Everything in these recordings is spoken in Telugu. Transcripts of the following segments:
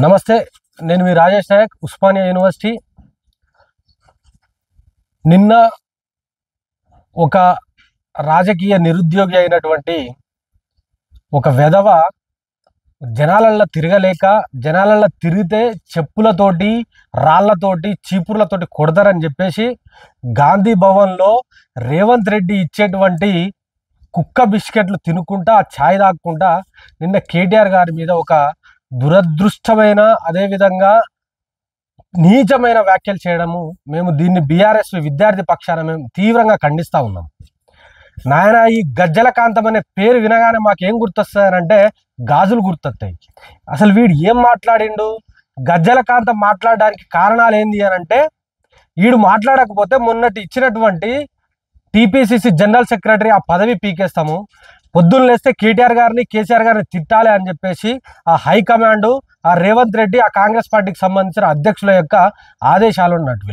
నమస్తే. నేను మీ రాజేష్ నాయక్, ఉస్మానియా యూనివర్సిటీ. నిన్న ఒక రాజకీయ నిరుద్యోగి అయినటువంటి ఒక వెధవ జనాలల్లో తిరగలేక, జనాలల్లో తిరిగితే చెప్పులతోటి, రాళ్లతోటి, చీపుర్లతోటి కొడతారని చెప్పేసి గాంధీ భవన్లో రేవంత్ రెడ్డి ఇచ్చేటువంటి కుక్క బిస్కెట్లు తినుకుంటా, ఛాయ్ తాగుకుంటా నిన్న కేటీఆర్ గారి మీద ఒక దురదృష్టమైన, అదేవిధంగా నీచమైన వ్యాఖ్యలు చేయడము, మేము దీన్ని బీఆర్ఎస్ విద్యార్థి పక్షాన మేము తీవ్రంగా ఖండిస్తూ ఉన్నాం. నాయన, ఈ గజ్జల కాంతం అనే పేరు వినగానే మాకేం గుర్తొస్తాయనంటే గాజులు గుర్తొస్తాయి. అసలు వీడు ఏం మాట్లాడిండు? గజ్జల కాంతం మాట్లాడడానికి కారణాలు ఏంది అని అంటే, వీడు మాట్లాడకపోతే మొన్నటి ఇచ్చినటువంటి టీపీసీసీ జనరల్ సెక్రటరీ ఆ పదవి పీకేస్తాము, పొద్దున్న లేస్తే కేటీఆర్ గారిని, కేసీఆర్ గారిని తిట్టాలి అని చెప్పేసి ఆ హైకమాండ్, ఆ రేవంత్ రెడ్డి, ఆ కాంగ్రెస్ పార్టీకి సంబంధించిన అధ్యక్షుల యొక్క ఆదేశాలు ఉన్నట్టు.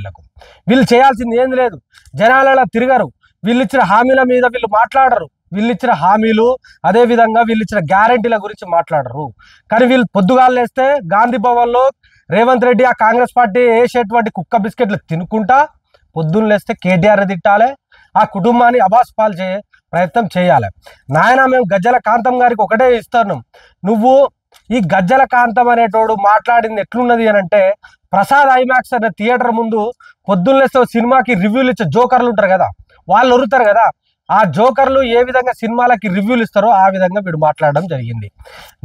వీళ్ళు చేయాల్సింది ఏం లేదు. జనాలలో తిరగరు, వీళ్ళు ఇచ్చిన హామీల మీద వీళ్ళు మాట్లాడరు, వీళ్ళు ఇచ్చిన హామీలు, అదేవిధంగా వీళ్ళు ఇచ్చిన గ్యారంటీల గురించి మాట్లాడరు. కానీ వీళ్ళు పొద్దుగాలు లేస్తే గాంధీ భవన్లో రేవంత్ రెడ్డి, ఆ కాంగ్రెస్ పార్టీ వేసేటువంటి కుక్క బిస్కెట్లు తినుకుంటా పొద్దున్న లేస్తే కేటీఆర్ తిట్టాలి, ఆ కుటుంబాన్ని అబాస్పాలు ప్రయత్నం చేయాలి. నాయన, మేము గజ్జల కాంతం గారికి ఒకటే ఇస్తున్నాం. నువ్వు ఈ గజ్జల కాంతం అనేటోడు మాట్లాడింది ఎట్లున్నది అని అంటే, ప్రసాద్ ఐమాక్స్ అనే థియేటర్ ముందు పొద్దున్నేస్తే సినిమాకి రివ్యూలు ఇచ్చే జోకర్లు ఉంటారు కదా, వాళ్ళు ఒరుతారు కదా, ఆ జోకర్లు ఏ విధంగా సినిమాలకి రివ్యూలు ఇస్తారో ఆ విధంగా వీడు మాట్లాడడం జరిగింది.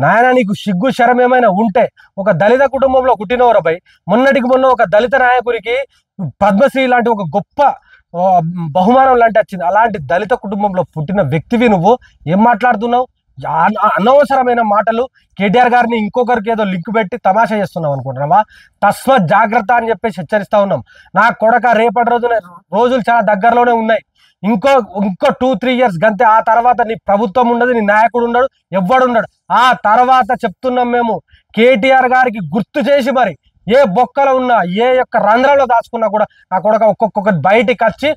నాయన, నీకు సిగ్గు శరం ఏమైనా ఉంటే, ఒక దళిత కుటుంబంలో పుట్టినవరపై మొన్నటికి మొన్న ఒక దళిత నాయకుడికి పద్మశ్రీ లాంటి ఒక గొప్ప బహుమానం లాంటి వచ్చింది. అలాంటి దళిత కుటుంబంలో పుట్టిన వ్యక్తివి నువ్వు ఏం మాట్లాడుతున్నావు? అనవసరమైన మాటలు. కేటీఆర్ గారిని ఇంకొకరికి ఏదో లింక్ పెట్టి తమాషా చేస్తున్నావు అనుకుంటున్నావా? తస్మత్ జాగ్రత్త అని చెప్పేసి హెచ్చరిస్తా ఉన్నాం. నా కొడక, రేపటి రోజులు చాలా దగ్గరలోనే ఉన్నాయి. ఇంకో 2-3 years గంతే. ఆ తర్వాత నీ ప్రభుత్వం ఉండదు, నీ నాయకుడు ఉండడు, ఎవ్వడున్నాడు. ఆ తర్వాత చెప్తున్నాం మేము, కేటీఆర్ గారికి గుర్తు చేసి మరి ఏ బొక్కలో ఉన్నా, ఏ యొక్క రంధ్రంలో దాచుకున్నా కూడా నా కొడక ఒక్కొక్కటి బయటికి వచ్చి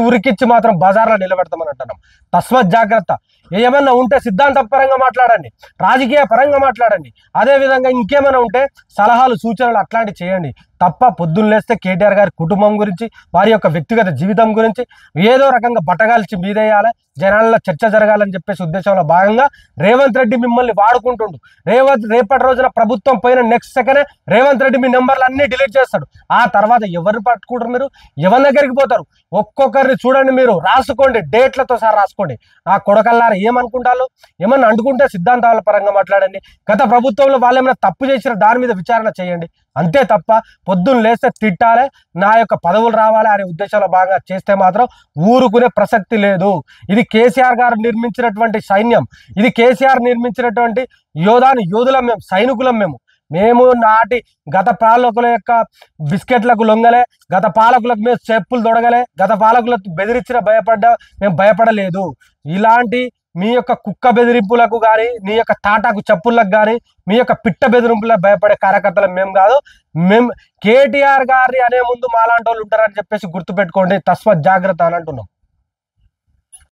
ఉరికిచ్చి మాత్రం బజార్లో నిలబెడతామని అంటున్నాం. తస్మత్ జాగ్రత్త. ఏమైనా ఉంటే సిద్ధాంత పరంగా మాట్లాడండి, రాజకీయ పరంగా మాట్లాడండి, అదేవిధంగా ఇంకేమైనా ఉంటే సలహాలు, సూచనలు అట్లాంటివి చేయండి. తప్ప పొద్దున్న లేస్తే కేటీఆర్ గారి కుటుంబం గురించి, వారి యొక్క వ్యక్తిగత జీవితం గురించి ఏదో రకంగా బట్టగాల్చి మీదేయాలి, జనాల్లో చర్చ జరగాలని చెప్పేసి ఉద్దేశంలో భాగంగా రేవంత్ రెడ్డి మిమ్మల్ని వాడుకుంటుండు. రేపటి రోజున ప్రభుత్వం పోయిన నెక్స్ట్ సెకండ్ రేవంత్ రెడ్డి మీ నెంబర్లు అన్నీ డిలీట్ చేస్తాడు. ఆ తర్వాత ఎవరిని పట్టుకుంటారు? మీరు ఎవరి దగ్గరికి పోతారు? ఒక్కొక్కరిని చూడండి, మీరు రాసుకోండి, డేట్లతో సహా రాసుకోండి. ఆ కొడకల్లారా ఏమనుకుంటారు? ఏమన్నా అంటుకుంటే సిద్ధాంతాల పరంగా మాట్లాడండి. గత ప్రభుత్వంలో వాళ్ళు ఏమైనా తప్పు చేసిన దాని మీద విచారణ చేయండి. అంతే తప్ప పొద్దున్న లేస్తే తిట్టాలి, నా యొక్క పదవులు రావాలి అనే ఉద్దేశంలో భాగంగా చేస్తే మాత్రం ఊరుకునే ప్రసక్తి లేదు. ఇది కేసీఆర్ గారు నిర్మించినటువంటి సైన్యం, ఇది కేసీఆర్ నిర్మించినటువంటి యోధులం మేము, సైనికులం మేము నాటి గత పాలకుల యొక్క బిస్కెట్లకు లొంగలే, గత పాలకులకు మేము చెప్పులు తొడగలే, గత పాలకులకు బెదిరించిన మేము భయపడలేదు. ఇలాంటి మీ యొక్క కుక్క బెదిరింపులకు కానీ, మీ యొక్క తాటాకు చెప్పులకు కానీ, మీ యొక్క పిట్ట బెదిరింపులకు భయపడే కార్యకర్తలు మేము కాదు. మేము కేటీఆర్ గారి అనే ముందు మాలాంటి వాళ్ళు ఉంటారని చెప్పేసి గుర్తుపెట్టుకోండి. తస్మత్ జాగ్రత్త అని అంటున్నాం.